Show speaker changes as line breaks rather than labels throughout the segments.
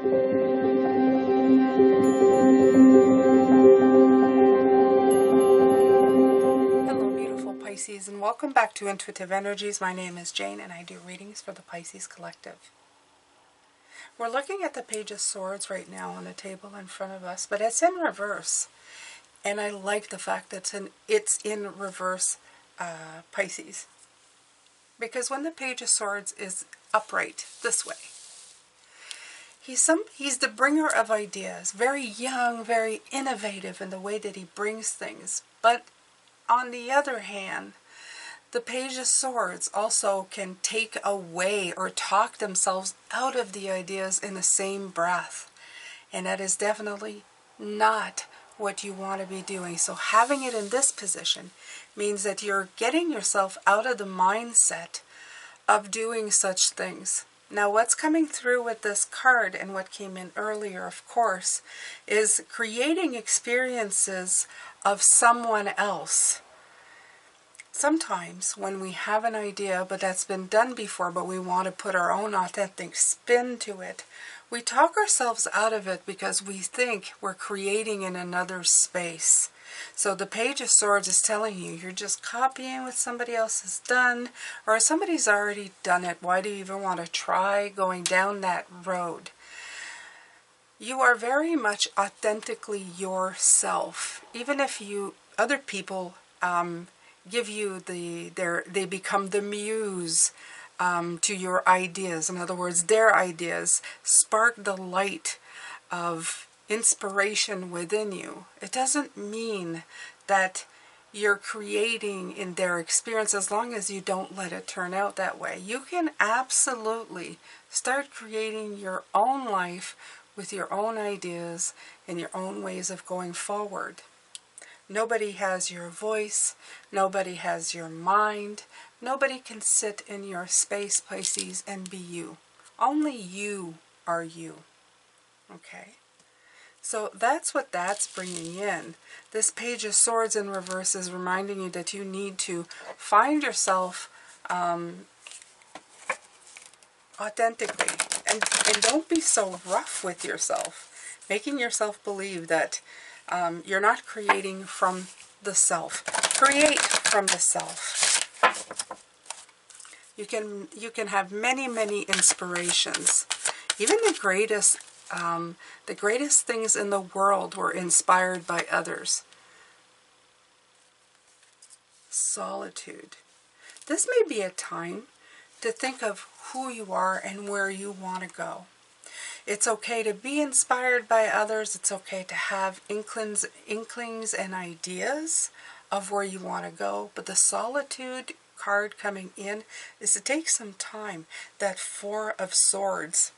Hello, beautiful Pisces, and welcome back to Intuitive Energies. My name is Jane, and I do readings for the Pisces Collective. We're looking at the Page of Swords right now on the table in front of us, but it's in reverse. And I like the fact that it's in reverse, Pisces. Because when the Page of Swords is upright this way, he's the bringer of ideas, very young, very innovative in the way that he brings things. But on the other hand, the Page of Swords also can take away or talk themselves out of the ideas in the same breath. And that is definitely not what you want to be doing. So having it in this position means that you're getting yourself out of the mindset of doing such things. Now, what's coming through with this card and what came in earlier, of course, is creating experiences of someone else. Sometimes when we have an idea, but that's been done before, but we want to put our own authentic spin to it, we talk ourselves out of it because we think we're creating in another space. So the Page of Swords is telling you, you're just copying what somebody else has done, or somebody's already done it. Why do you even want to try going down that road? You are very much authentically yourself. Even if other people give you they become the muse to your ideas. In other words, their ideas spark the light of inspiration within you. It doesn't mean that you're creating in their experience as long as you don't let it turn out that way. You can absolutely start creating your own life with your own ideas and your own ways of going forward. Nobody has your voice. Nobody has your mind. Nobody can sit in your space, Pisces, and be you. Only you are you. Okay? So that's what that's bringing in. This Page of Swords in reverse is reminding you that you need to find yourself authentically. And don't be so rough with yourself. Making yourself believe that you're not creating from the self. Create from the self. You can have many, many inspirations. Even the greatest things in the world were inspired by others. Solitude. This may be a time to think of who you are and where you want to go. It's okay to be inspired by others. It's okay to have inklings and ideas of where you want to go. But the solitude card coming in is to take some time, that Four of Swords,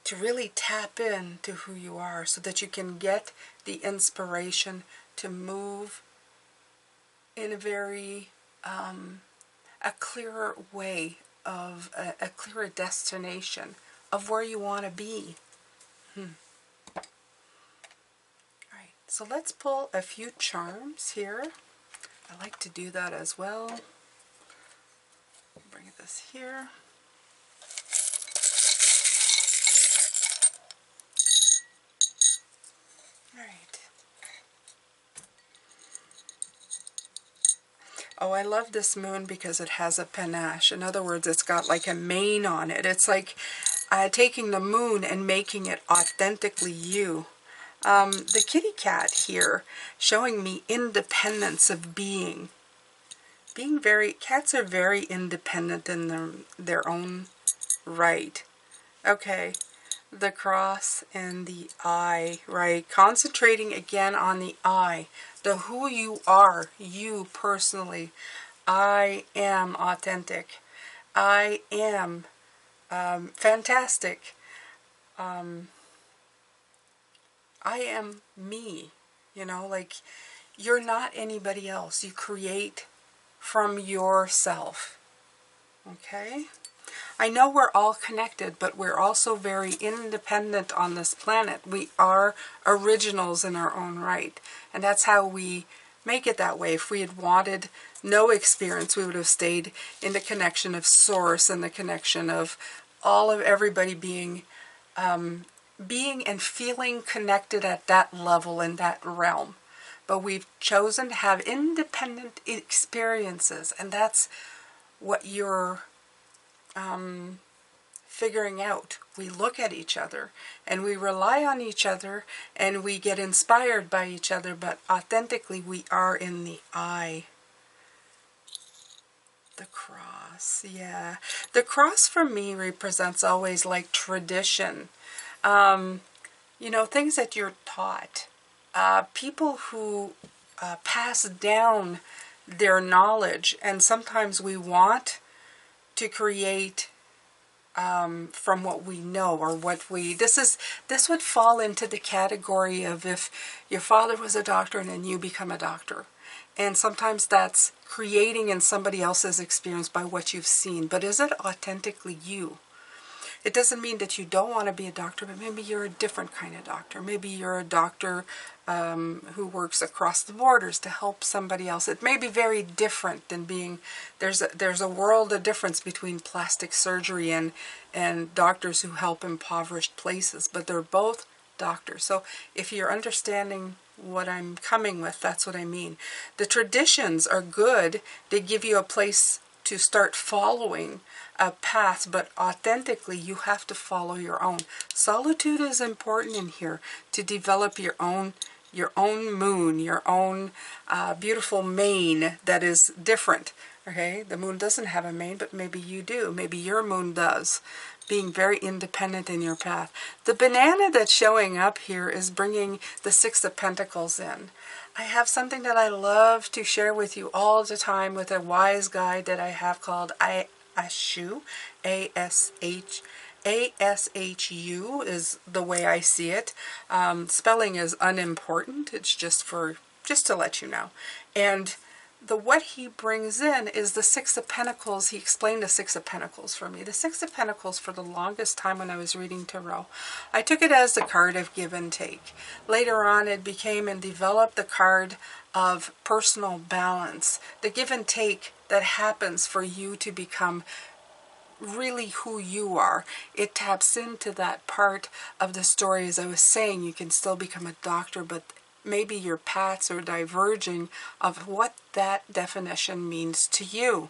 to really tap into who you are so that you can get the inspiration to move in a very a clearer way of a clearer destination of where you want to be. Alright, so let's pull a few charms here. I like to do that as well. Bring this here. Alright. Oh, I love this moon because it has a panache. In other words, it's got like a mane on it. It's like taking the moon and making it authentically you. The kitty cat here showing me independence of being. Cats are very independent in their own right. Okay, the cross and the I, right? Concentrating again on the I, the who you are, you personally. I am authentic. I am fantastic. I am me, you know, like you're not anybody else. You create from yourself. Okay? I know we're all connected, but we're also very independent on this planet. We are originals in our own right. And that's how we make it that way. If we had wanted no experience, we would have stayed in the connection of source and the connection of all of everybody being being and feeling connected at that level in that realm. But we've chosen to have independent experiences, and that's what you're figuring out. We look at each other and we rely on each other and we get inspired by each other, but authentically we are in the I. The cross, yeah. The cross for me represents always like tradition. You know, things that you're taught. People who pass down their knowledge, and sometimes we want to create from what we know or what we... This would fall into the category of if your father was a doctor and then you become a doctor. And sometimes that's creating in somebody else's experience by what you've seen. But is it authentically you? It doesn't mean that you don't want to be a doctor, but maybe you're a different kind of doctor. Maybe you're a doctor who works across the borders to help somebody else. It may be very different than being... There's a world of difference between plastic surgery and doctors who help impoverished places, but they're both doctors. So if you're understanding what I'm coming with, that's what I mean. The traditions are good. They give you a place to start following a path, but authentically you have to follow your own. Solitude is important in here to develop your own moon, your own beautiful mane that is different. Okay, the moon doesn't have a mane, but maybe you do. Maybe your moon does. Being very independent in your path. The banana that's showing up here is bringing the Six of Pentacles in. I have something that I love to share with you all the time with a wise guide that I have called Ashu, A-S-H-U is the way I see it. Spelling is unimportant. It's just to let you know. And what he brings in is the Six of Pentacles. He explained the Six of Pentacles for me. The Six of Pentacles, for the longest time when I was reading tarot, I took it as the card of give and take. Later on, it became and developed the card of personal balance. The give and take that happens for you to become really who you are. It taps into that part of the story. As I was saying, you can still become a doctor, but maybe your paths are diverging of what that definition means to you.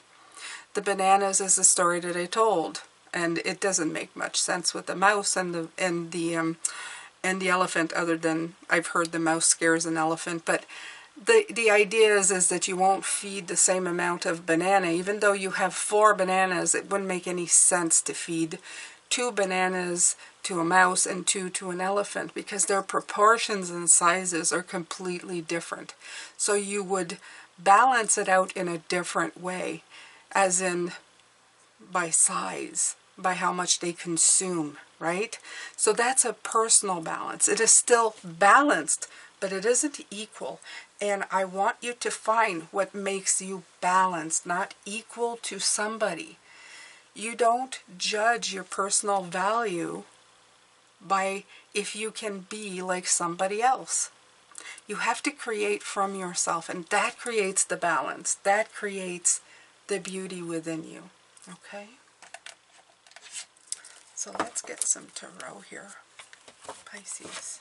The bananas is the story that I told, and it doesn't make much sense with the mouse and the elephant, other than I've heard the mouse scares an elephant. But the idea is that you won't feed the same amount of banana. Even though you have 4 bananas, it wouldn't make any sense to feed 2 bananas to a mouse and 2 to an elephant, because their proportions and sizes are completely different. So you would balance it out in a different way, as in by size, by how much they consume, right? So that's a personal balance. It is still balanced, but it isn't equal. And I want you to find what makes you balanced, not equal to somebody. You don't judge your personal value by if you can be like somebody else. You have to create from yourself, and that creates the balance. That creates the beauty within you. Okay? So let's get some tarot here. Pisces.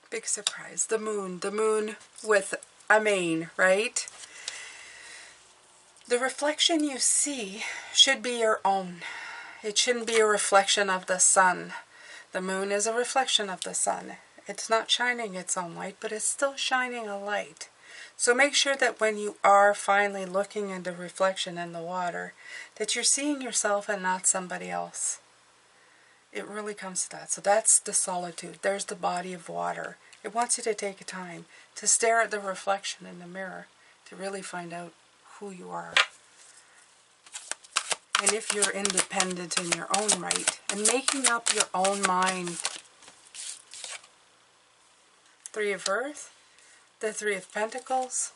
Big surprise. The moon with a mane, right? The reflection you see should be your own. It shouldn't be a reflection of the sun. The moon is a reflection of the sun. It's not shining its own light, but it's still shining a light. So make sure that when you are finally looking at the reflection in the water, that you're seeing yourself and not somebody else. It really comes to that. So that's the solitude. There's the body of water. It wants you to take a time to stare at the reflection in the mirror to really find out who you are. And if you're independent in your own right and making up your own mind. 3 of Earth, the 3 of Pentacles,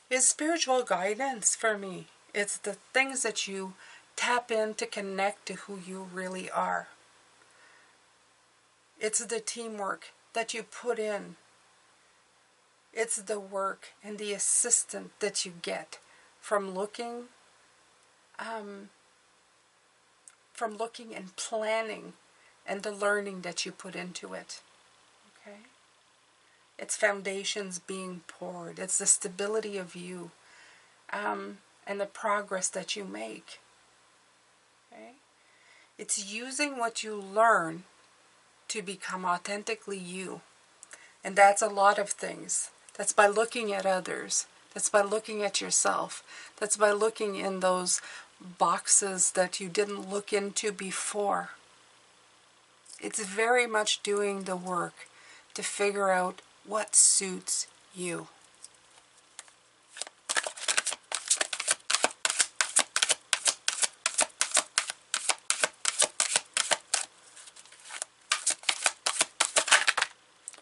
is spiritual guidance for me. It's the things that you tap in to connect to who you really are. It's the teamwork that you put in. It's the work and the assistance that you get from looking and planning, and the learning that you put into it. Okay? It's foundations being poured. It's the stability of you, and the progress that you make. Okay? It's using what you learn to become authentically you. And that's a lot of things. That's by looking at others. That's by looking at yourself. That's by looking in those boxes that you didn't look into before. It's very much doing the work to figure out what suits you.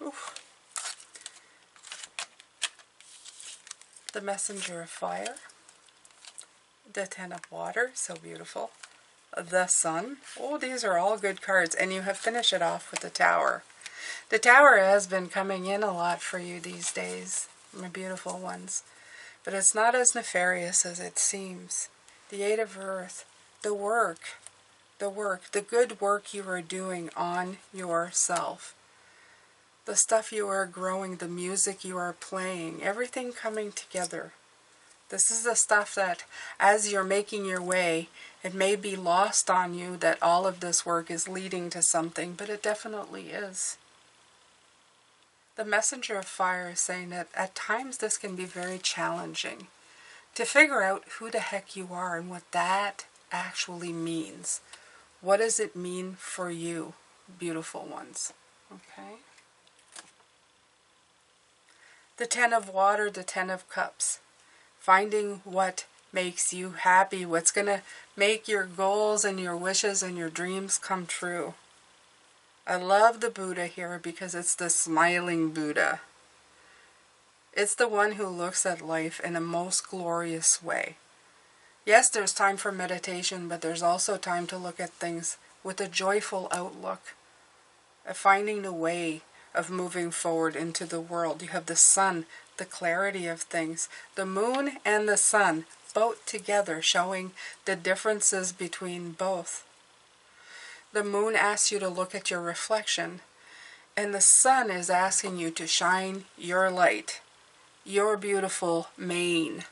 Oof. The Messenger of Fire. The Ten of Water, so beautiful. The Sun. Oh, these are all good cards. And you have finished it off with the Tower. The Tower has been coming in a lot for you these days, my beautiful ones. But it's not as nefarious as it seems. The Eight of Earth. The good work you are doing on yourself. The stuff you are growing, the music you are playing, everything coming together. This is the stuff that, as you're making your way, it may be lost on you that all of this work is leading to something, but it definitely is. The Messenger of Fire is saying that at times this can be very challenging to figure out who the heck you are and what that actually means. What does it mean for you, beautiful ones? Okay? The Ten of Water, the Ten of Cups. Finding what makes you happy, what's going to make your goals and your wishes and your dreams come true. I love the Buddha here because it's the smiling Buddha. It's the one who looks at life in a most glorious way. Yes, there's time for meditation, but there's also time to look at things with a joyful outlook, finding a way of moving forward into the world. You have the sun, the clarity of things, the moon and the sun, both together, showing the differences between both. The moon asks you to look at your reflection, and the sun is asking you to shine your light, your beautiful mane,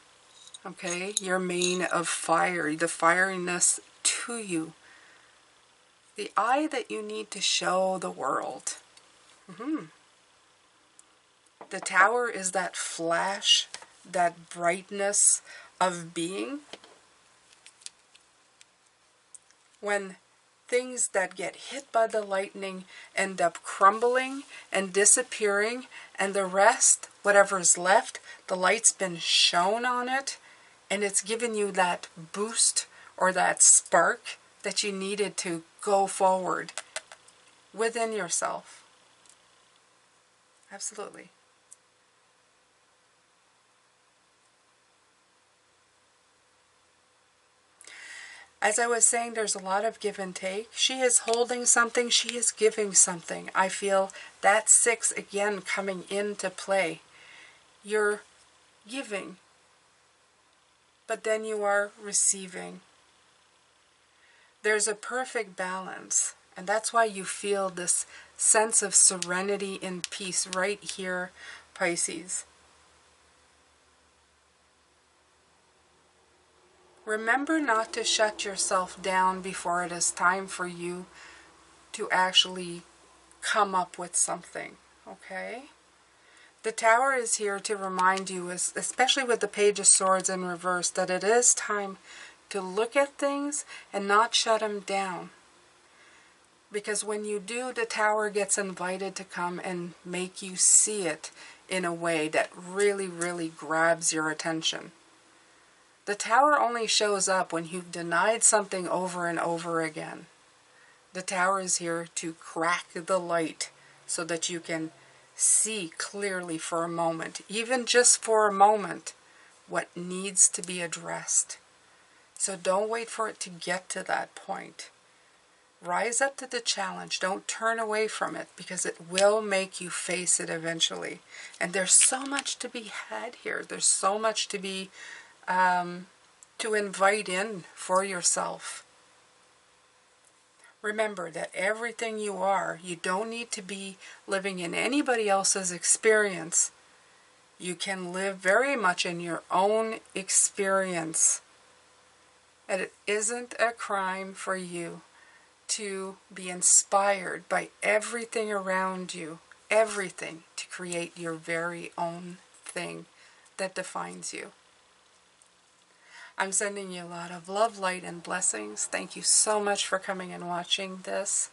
okay? Your mane of fire, the fieriness to you. The eye that you need to show the world. The Tower is that flash, that brightness of being. When things that get hit by the lightning end up crumbling and disappearing, and the rest, whatever's left, the light's been shown on it, and it's given you that boost or that spark that you needed to go forward within yourself. Absolutely. As I was saying, there's a lot of give and take. She is holding something. She is giving something. I feel that 6 again coming into play. You're giving, but then you are receiving. There's a perfect balance, and that's why you feel this sense of serenity and peace right here, Pisces. Remember not to shut yourself down before it is time for you to actually come up with something, okay? The Tower is here to remind you, especially with the Page of Swords in reverse, that it is time to look at things and not shut them down. Because when you do, the Tower gets invited to come and make you see it in a way that really, really grabs your attention. The Tower only shows up when you've denied something over and over again. The Tower is here to crack the light so that you can see clearly for a moment, even just for a moment, what needs to be addressed. So don't wait for it to get to that point. Rise up to the challenge. Don't turn away from it, because it will make you face it eventually. And there's so much to be had here. There's so much to be, to invite in for yourself. Remember that everything you are, you don't need to be living in anybody else's experience. You can live very much in your own experience. And it isn't a crime for you to be inspired by everything around you, everything, to create your very own thing that defines you. I'm sending you a lot of love, light, and blessings. Thank you so much for coming and watching this.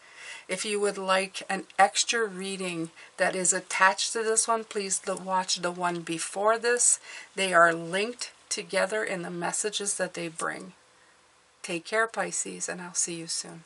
If you would like an extra reading that is attached to this one, please watch the one before this. They are linked together in the messages that they bring. Take care, Pisces, and I'll see you soon.